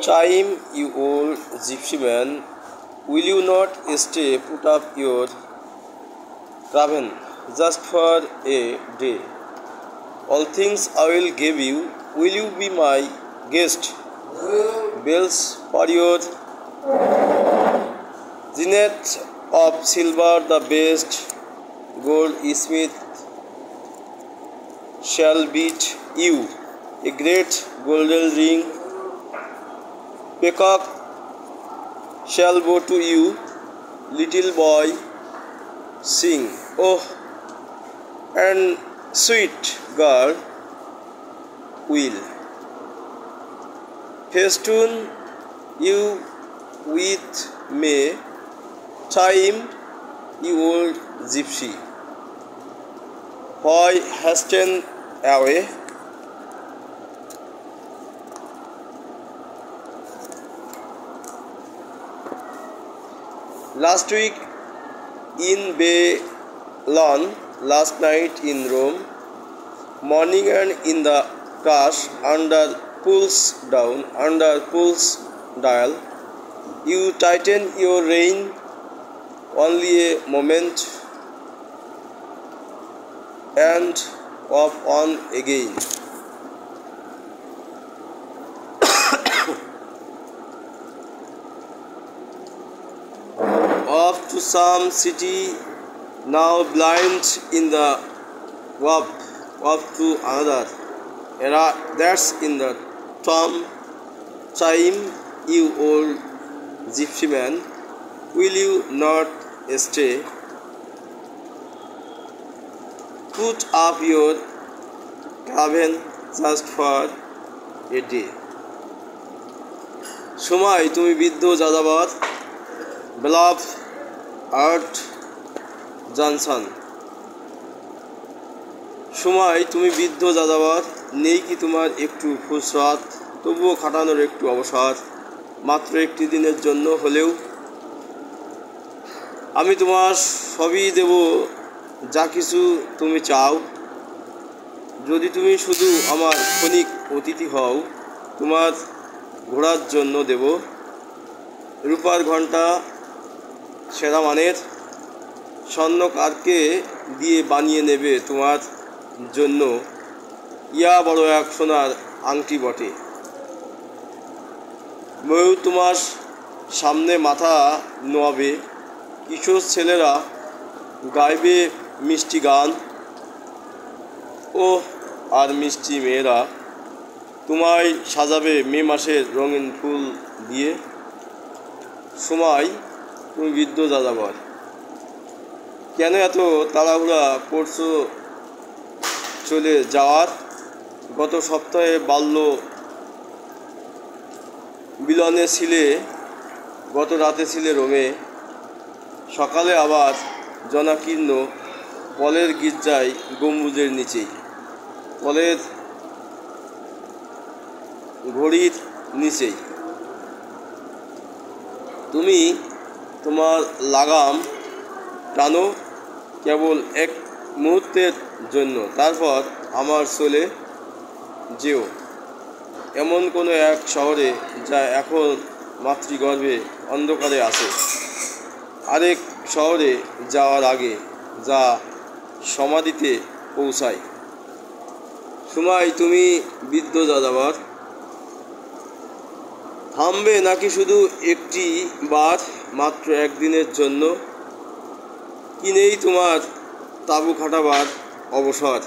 Time, you old gypsy man, will you not stay put up your craven just for a day? All things I will give you, will you be my guest? Bells for your zenith of silver, the best goldsmith shall beat you. A great golden ring, peacock shall bow to you. Little boy, sing, oh, and sweet girl will festoon you with May. Time, you old gypsy, why hasten away? Last week in Babylon, last night in Rome, morning and in the crash under pulse down, under pulse dial, you tighten your rein only a moment and off on again. Off to some city now blind in the warp, off to another era that's in the time, you old gypsy man, will you not stay? Put up your craven just for a day. সময় তুমি বৃদ্ধ যাযাবর, বেলাভ art Johnson. সময় তুমি বৃদ্ধ যাযাবর, নেই কি তোমার একটু ফুরসত, তবুও খাটানোর একটু অবসর, মাত্র একটি দিনের জন্য হলেও? আমি তোমার সবই দেব, যা কিছু তুমি চাও, যদি তুমি শুধু আমার ক্ষণিক অতিথি হও। তোমার ঘোড়ার জন্য দেব রূপার ঘণ্টা, সেরা মানের স্বর্ণকারকে দিয়ে বানিয়ে নেবে তোমার জন্য ইয়া বড় এক সোনার আংটি বটে। ময়ূর তোমার সামনে মাথা নোয়াবে, কিশোর ছেলেরা গাইবে মিষ্টি গান, ও আর মিষ্টি মেয়েরা তোমায় সাজাবে মে মাসের রঙিন ফুল দিয়ে। সময় তুমি বৃদ্ধ যাযাবর, কেন এত তাড়াহুড়া করছো চলে যাওয়ার? গত সপ্তাহে বাল্য মিলনে ছিলে, গত রাতে ছিলে রোমে, সকালে আবার জনাকীর্ণ পলের গির্জায় গম্বুজের নিচেই, পলের ঘড়ির নিচেই। তুমি তোমার লাগাম টানো কেবল এক মুহূর্তের জন্য, তারপর আমার চলে যেও এমন কোনো এক শহরে যা এখন মাতৃগর্ভে অন্ধকারে আছে, আরেক শহরে যাওয়ার আগে যা সমাধিতে পৌঁছায়। সময় তুমি বৃদ্ধ যাযাবর, থামবে নাকি শুধু একটি বার, মাত্র একদিনের জন্য? কি নেই তোমার তাঁবু খাটাবার অবসর?